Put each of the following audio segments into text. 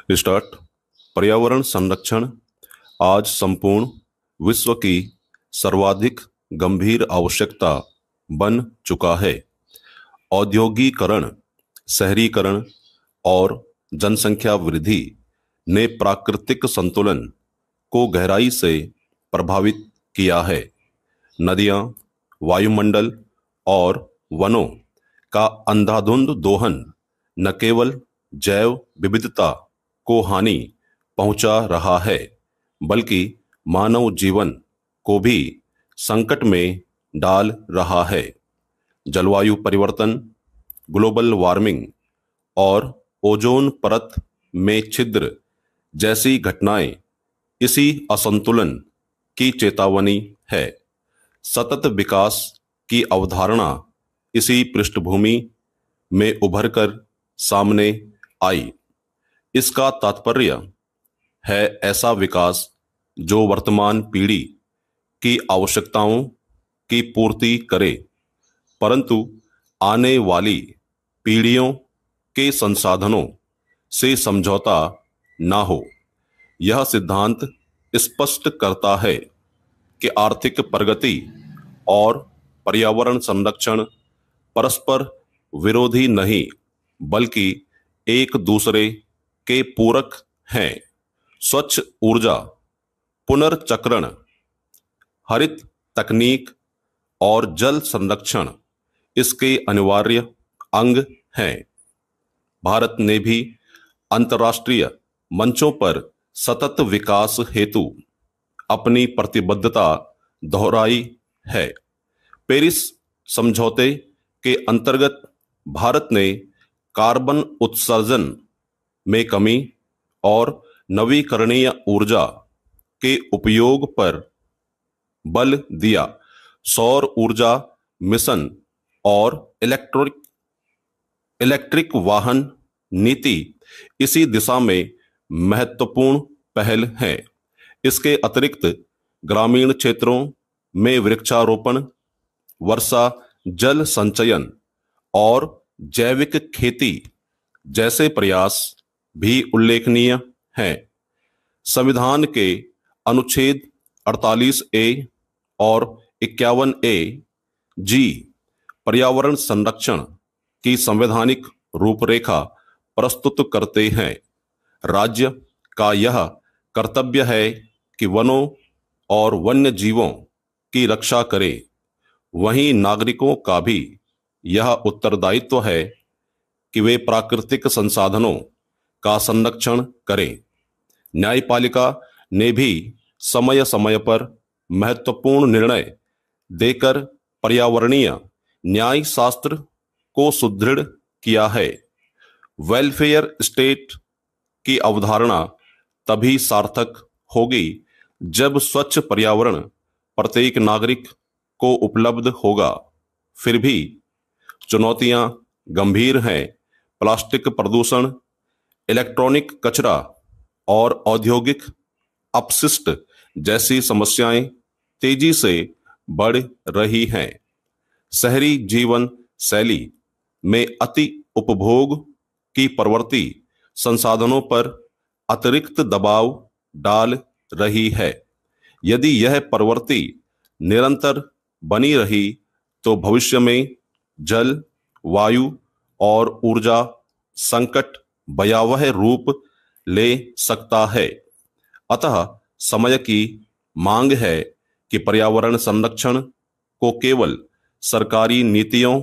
Start. पर्यावरण संरक्षण आज संपूर्ण विश्व की सर्वाधिक गंभीर आवश्यकता बन चुका है। औद्योगीकरण, शहरीकरण और जनसंख्या वृद्धि ने प्राकृतिक संतुलन को गहराई से प्रभावित किया है। नदियां, वायुमंडल और वनों का अंधाधुंध दोहन न केवल जैव विविधता को हानि पहुंचा रहा है, बल्कि मानव जीवन को भी संकट में डाल रहा है। जलवायु परिवर्तन, ग्लोबल वार्मिंग और ओजोन परत में छिद्र जैसी घटनाएं इसी असंतुलन की चेतावनी है। सतत विकास की अवधारणा इसी पृष्ठभूमि में उभरकर सामने आई। इसका तात्पर्य है ऐसा विकास जो वर्तमान पीढ़ी की आवश्यकताओं की पूर्ति करे, परंतु आने वाली पीढ़ियों के संसाधनों से समझौता ना हो। यह सिद्धांत स्पष्ट करता है कि आर्थिक प्रगति और पर्यावरण संरक्षण परस्पर विरोधी नहीं, बल्कि एक दूसरे के पूरक हैं। स्वच्छ ऊर्जा, पुनर्चक्रण, हरित तकनीक और जल संरक्षण इसके अनिवार्य अंग हैं। भारत ने भी अंतर्राष्ट्रीय मंचों पर सतत विकास हेतु अपनी प्रतिबद्धता दोहराई है। पेरिस समझौते के अंतर्गत भारत ने कार्बन उत्सर्जन में कमी और नवीकरणीय ऊर्जा के उपयोग पर बल दिया। सौर ऊर्जा मिशन और इलेक्ट्रिक वाहन नीति इसी दिशा में महत्वपूर्ण पहल है। इसके अतिरिक्त ग्रामीण क्षेत्रों में वृक्षारोपण, वर्षा जल संचयन और जैविक खेती जैसे प्रयास भी उल्लेखनीय हैं। संविधान के अनुच्छेद 48 ए और 51 ए जी पर्यावरण संरक्षण की संवैधानिक रूपरेखा प्रस्तुत करते हैं। राज्य का यह कर्तव्य है कि वनों और वन्य जीवों की रक्षा करे। वहीं नागरिकों का भी यह उत्तरदायित्व है कि वे प्राकृतिक संसाधनों का संरक्षण करें। न्यायपालिका ने भी समय समय पर महत्वपूर्ण निर्णय देकर पर्यावरणीय न्याय शास्त्र को सुदृढ़ किया है। वेलफेयर स्टेट की अवधारणा तभी सार्थक होगी जब स्वच्छ पर्यावरण प्रत्येक नागरिक को उपलब्ध होगा। फिर भी चुनौतियां गंभीर हैं। प्लास्टिक प्रदूषण, इलेक्ट्रॉनिक कचरा और औद्योगिक अपशिष्ट जैसी समस्याएं तेजी से बढ़ रही हैं। शहरी जीवन शैली में अति उपभोग की प्रवृत्ति संसाधनों पर अतिरिक्त दबाव डाल रही है। यदि यह प्रवृत्ति निरंतर बनी रही तो भविष्य में जल, वायु और ऊर्जा संकट भयावह रूप ले सकता है। अतः समय की मांग है कि पर्यावरण संरक्षण को केवल सरकारी नीतियों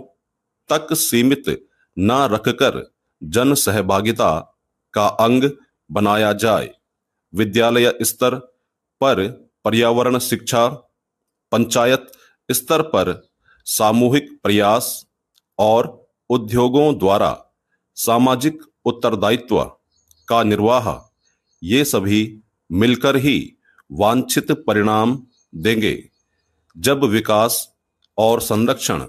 तक सीमित न रखकर जन सहभागिता का अंग बनाया जाए। विद्यालय स्तर पर पर्यावरण शिक्षा, पंचायत स्तर पर सामूहिक प्रयास और उद्योगों द्वारा सामाजिक उत्तरदायित्व का निर्वाह, ये सभी मिलकर ही वांछित परिणाम देंगे। जब विकास और संरक्षण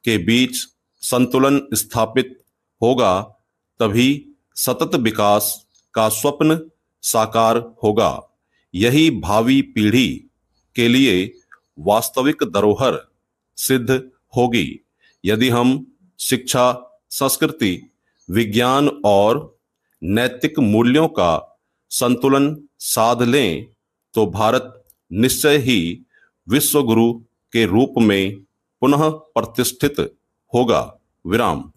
के बीच संतुलन स्थापित होगा, तभी सतत विकास का स्वप्न साकार होगा। यही भावी पीढ़ी के लिए वास्तविक धरोहर सिद्ध होगी। यदि हम शिक्षा, संस्कृति, विज्ञान और नैतिक मूल्यों का संतुलन साध लें तो भारत निश्चय ही विश्व गुरु के रूप में पुनः प्रतिष्ठित होगा। विराम।